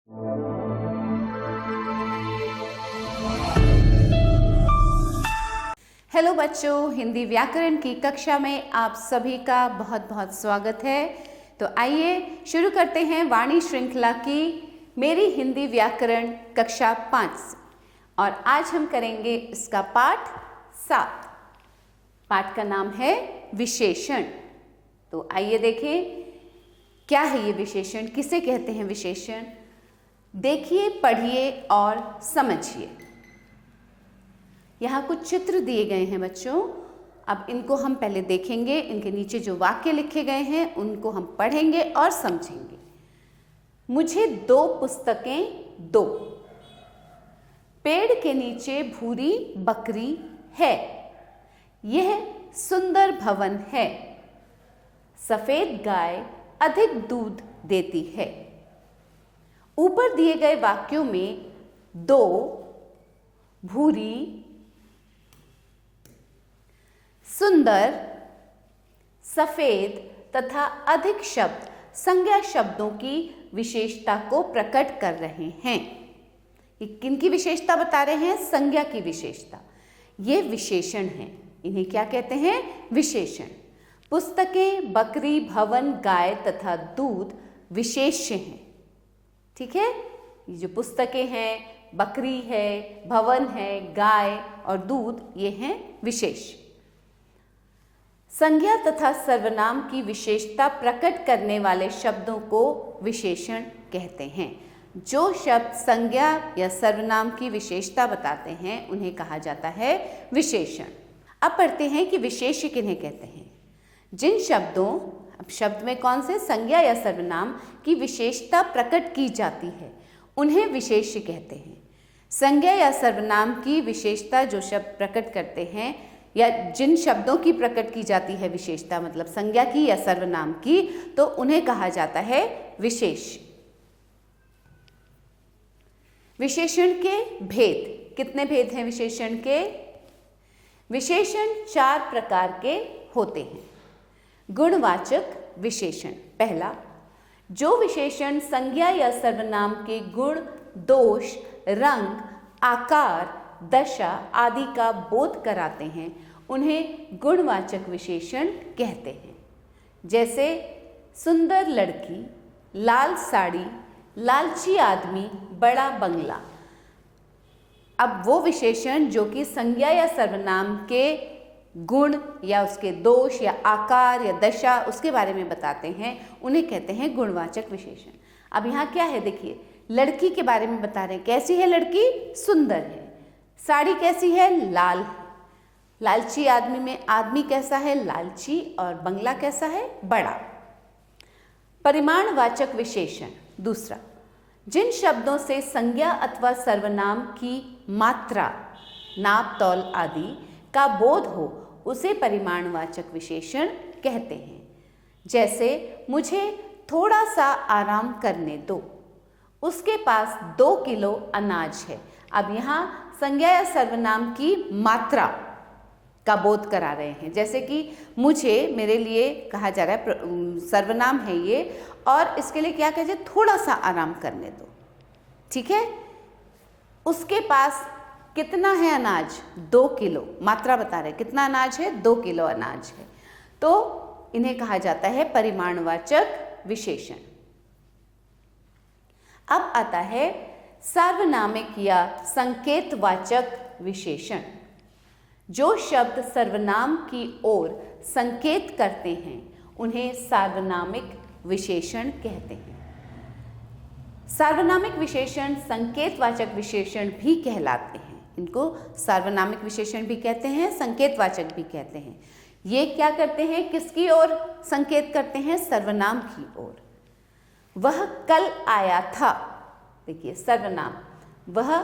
Hello बच्चों, हिंदी व्याकरण की कक्षा में आप सभी का बहुत बहुत स्वागत है। तो आइए शुरू करते हैं वाणी श्रृंखला की मेरी हिंदी व्याकरण कक्षा 5 और आज हम करेंगे इसका पाठ 7। पाठ का नाम है विशेषण। तो आइए देखें क्या है ये विशेषण, किसे कहते हैं विशेषण। देखिए, पढ़िए और समझिए। यहाँ कुछ चित्र दिए गए हैं बच्चों, अब इनको हम पहले देखेंगे। इनके नीचे जो वाक्य लिखे गए हैं उनको हम पढ़ेंगे और समझेंगे। मुझे 2 पुस्तकें दो। पेड़ के नीचे भूरी बकरी है। यह सुंदर भवन है। सफेद गाय अधिक दूध देती है। ऊपर दिए गए वाक्यों में 2, भूरी, सुंदर, सफेद तथा अधिक शब्द संज्ञा शब्दों की विशेषता को प्रकट कर रहे हैं। ये किनकी विशेषता बता रहे हैं? संज्ञा की विशेषता। ये विशेषण हैं। इन्हें क्या कहते हैं? विशेषण। पुस्तकें, बकरी, भवन, गाय तथा दूध विशेष्य हैं। ठीक है, ये जो पुस्तकें हैं, बकरी है, भवन है, गाय और दूध, ये हैं विशेष्य। संज्ञा तथा सर्वनाम की विशेषता प्रकट करने वाले शब्दों को विशेषण कहते हैं। जो शब्द संज्ञा या सर्वनाम की विशेषता बताते हैं उन्हें कहा जाता है विशेषण। अब पढ़ते हैं कि विशेष्य किन्हें कहते हैं। जिन शब्दों, अब शब्द में कौन से, संज्ञा या सर्वनाम की विशेषता प्रकट की जाती है उन्हें विशेष्य कहते हैं। संज्ञा या सर्वनाम की विशेषता जो शब्द प्रकट करते हैं या जिन शब्दों की प्रकट की जाती है विशेषता, मतलब संज्ञा की या सर्वनाम की, तो उन्हें कहा जाता है विशेष्य। विशेषण के भेद। कितने भेद हैं विशेषण के? विशेषण 4 प्रकार के होते हैं। गुणवाचक विशेषण। पहला, जो विशेषण संज्ञा या सर्वनाम के गुण, दोष, रंग, आकार, दशा आदि का बोध कराते हैं उन्हें गुणवाचक विशेषण कहते हैं। जैसे सुंदर लड़की, लाल साड़ी, लालची आदमी, बड़ा बंगला। अब वो विशेषण जो कि संज्ञा या सर्वनाम के गुण या उसके दोष या आकार या दशा उसके बारे में बताते हैं उन्हें कहते हैं गुणवाचक विशेषण। अब यहाँ क्या है, देखिए, लड़की के बारे में बता रहे हैं। कैसी है लड़की? सुंदर है। साड़ी कैसी है? लाल है। लालची आदमी में आदमी कैसा है? लालची। और बंगला कैसा है? बड़ा। परिमाणवाचक विशेषण। दूसरा, जिन शब्दों से संज्ञा अथवा सर्वनाम की मात्रा, नाप तौल आदि का बोध हो उसे परिमाणवाचक विशेषण कहते हैं। जैसे मुझे थोड़ा सा आराम करने दो, उसके पास 2 किलो अनाज है। अब यहाँ संज्ञा या सर्वनाम की मात्रा का बोध करा रहे हैं। जैसे कि मुझे, मेरे लिए कहा जा रहा है, सर्वनाम है ये, और इसके लिए क्या कहते हैं? थोड़ा सा आराम करने दो। ठीक है, उसके पास कितना है अनाज? 2 किलो। मात्रा बता रहे, कितना अनाज है? 2 किलो अनाज है। तो इन्हें कहा जाता है परिमाणवाचक विशेषण। अब आता है सार्वनामिक या संकेतवाचक विशेषण। जो शब्द सर्वनाम की ओर संकेत करते हैं उन्हें सार्वनामिक विशेषण कहते हैं। सार्वनामिक विशेषण संकेतवाचक विशेषण भी कहलाते हैं। इनको सार्वनामिक विशेषण भी कहते हैं, संकेतवाचक भी कहते हैं। ये क्या करते हैं? किसकी ओर संकेत करते हैं? सर्वनाम की ओर। वह कल आया था। देखिए, सर्वनाम, वह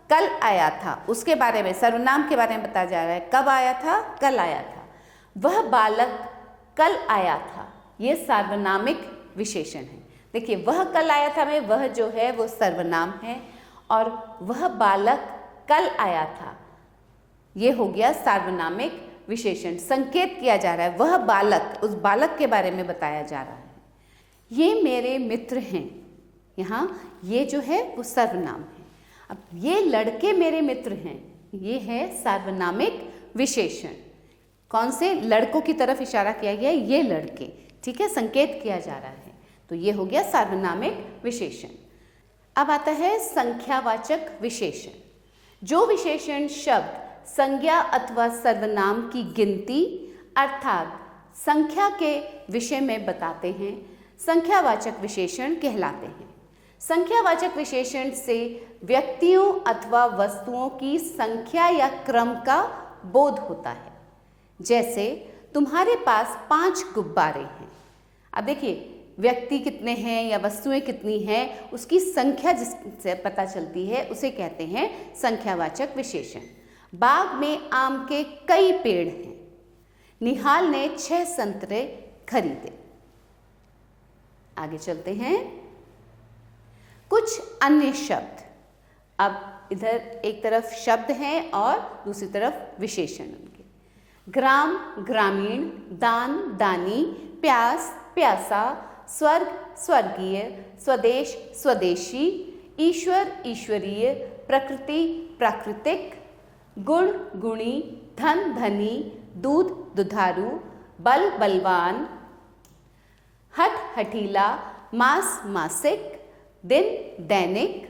कल आया था, उसके बारे में, सर्वनाम के बारे में बताया जा रहा है। कब आया था? कल आया था। वह बालक कल आया था, ये सार्वनामिक विशेषण है। देखिए, वह कल आया था में वह जो है वो सर्वनाम है, और वह बालक कल आया था ये हो गया सार्वनामिक विशेषण। संकेत किया जा रहा है, वह बालक, उस बालक के बारे में बताया जा रहा है। ये मेरे मित्र हैं, यहाँ ये जो है वो सर्वनाम है। अब ये लड़के मेरे मित्र हैं, ये है सार्वनामिक विशेषण। कौन से लड़कों की तरफ इशारा किया गया है? ये लड़के, ठीक है, संकेत किया जा रहा है, तो ये हो गया सार्वनामिक विशेषण। अब आता है संख्यावाचक विशेषण। जो विशेषण शब्द संज्ञा अथवा सर्वनाम की गिनती अर्थात संख्या के विषय में बताते हैं, संख्यावाचक विशेषण कहलाते हैं। संख्यावाचक विशेषण से व्यक्तियों अथवा वस्तुओं की संख्या या क्रम का बोध होता है। जैसे तुम्हारे पास 5 गुब्बारे हैं। अब देखिए, व्यक्ति कितने हैं या वस्तुएं कितनी हैं, उसकी संख्या जिससे पता चलती है उसे कहते हैं संख्यावाचक विशेषण। बाग में आम के कई पेड़ हैं। निहाल ने 6 संतरे खरीदे। आगे चलते हैं, कुछ अन्य शब्द। अब इधर एक तरफ शब्द हैं और दूसरी तरफ विशेषण उनके। ग्राम, ग्रामीण, दान, दानी, प्यास, प्यासा, स्वर्ग, स्वर्गीय, स्वदेश, स्वदेशी, ईश्वर, ईश्वरीय, प्रकृति, प्राकृतिक, गुण, गुणी, धन, धनी, दूध, दुधारू, बल, बलवान, हठ, हठीला, मास, मासिक, दिन, दैनिक,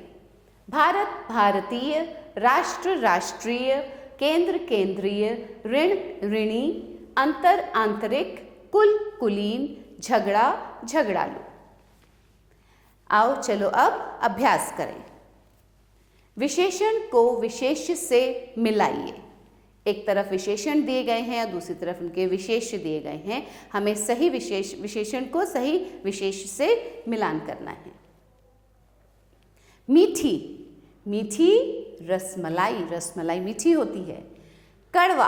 भारत, भारतीय, राष्ट्र, राष्ट्रीय, केंद्र, केंद्रीय, ऋण, ऋणी, अंतर, आंतरिक, कुल, कुलीन, झगड़ा, झगड़ालू। आओ चलो अब अभ्यास करें। विशेषण को विशेष्य से मिलाइए। एक तरफ विशेषण दिए गए हैं और दूसरी तरफ उनके विशेष्य दिए गए हैं। हमें सही विशेषण को सही विशेष्य से मिलान करना है। मीठी, मीठी रसमलाई, रसमलाई मीठी होती है। कड़वा,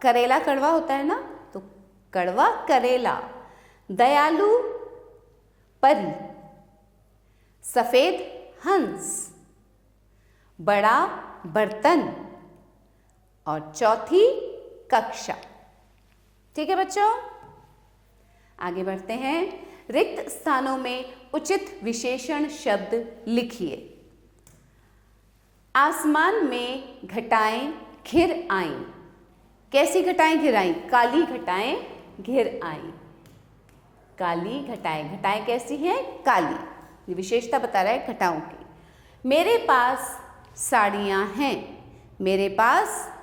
करेला कड़वा होता है ना, तो कड़वा करेला। दयालु, परी। सफेद हंस। बड़ा बर्तन। और चौथी कक्षा। ठीक है बच्चों, आगे बढ़ते हैं। रिक्त स्थानों में उचित विशेषण शब्द लिखिए। आसमान में घटाएं घिर आईं। कैसी घटाएं घिर आईं? काली घटाएं घिर आईं। काली घटाएं, घटाएं कैसी हैं? काली। ये विशेषता बता रहा है घटाओं की। मेरे पास साड़ियाँ हैं। मेरे पास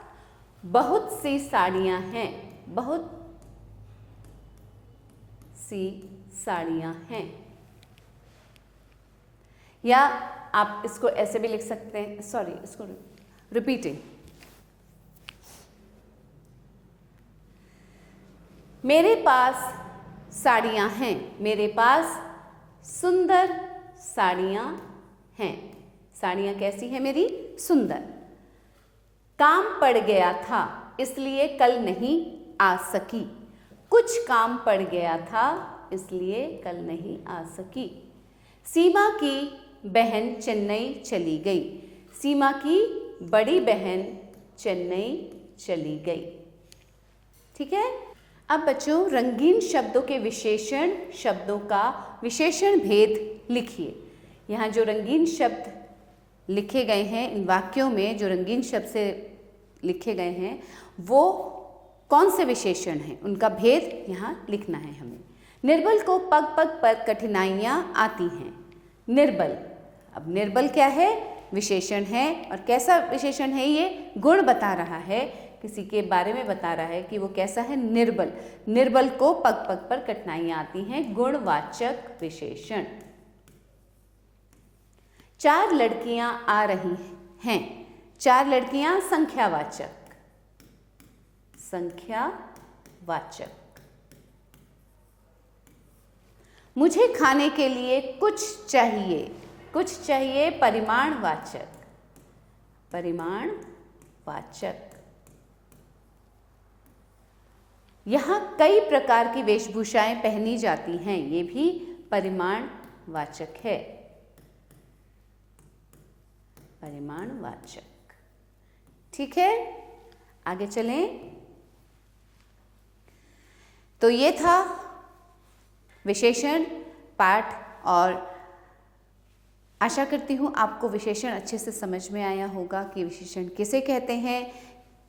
बहुत सी साड़ियाँ हैं। बहुत सी साड़ियाँ हैं। या आप इसको ऐसे भी लिख सकते हैं, सॉरी इसको रिपीटिंग। मेरे पास साड़ियाँ हैं। मेरे पास सुंदर साड़ियाँ हैं। साड़ियाँ कैसी हैं मेरी? सुंदर। काम पड़ गया था इसलिए कल नहीं आ सकी। कुछ काम पड़ गया था इसलिए कल नहीं आ सकी। सीमा की बहन चेन्नई चली गई। सीमा की बड़ी बहन चेन्नई चली गई। ठीक है। अब बच्चों, रंगीन शब्दों के विशेषण शब्दों का विशेषण भेद लिखिए। यहाँ जो रंगीन शब्द लिखे गए हैं, इन वाक्यों में जो रंगीन शब्द से लिखे गए हैं वो कौन से विशेषण हैं, उनका भेद यहाँ लिखना है हमें। निर्बल को पग पग पर कठिनाइयाँ आती हैं। निर्बल, अब निर्बल क्या है? विशेषण है। और कैसा विशेषण है ये? गुण बता रहा है, किसी के बारे में बता रहा है कि वो कैसा है, निर्बल। निर्बल को पग पग पर कठिनाइयाँ आती हैं, गुणवाचक विशेषण। 4 लड़कियां आ रही हैं। 4 लड़कियां संख्यावाचक। संख्यावाचक। मुझे खाने के लिए कुछ चाहिए। कुछ चाहिए परिमाणवाचक। परिमाणवाचक। यहाँ कई प्रकार की वेशभूषाएं पहनी जाती हैं, ये भी परिमाणवाचक है। परिमाणवाचक। ठीक है, आगे चलें। तो ये था विशेषण पाठ और आशा करती हूँ आपको विशेषण अच्छे से समझ में आया होगा कि विशेषण किसे कहते हैं,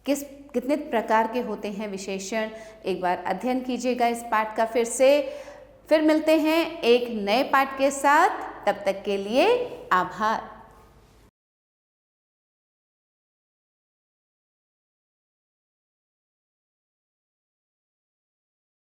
कितने प्रकार के होते हैं विशेषण। एक बार अध्ययन कीजिएगा इस पाठ का फिर मिलते हैं एक नए पाठ के साथ। तब तक के लिए आभार।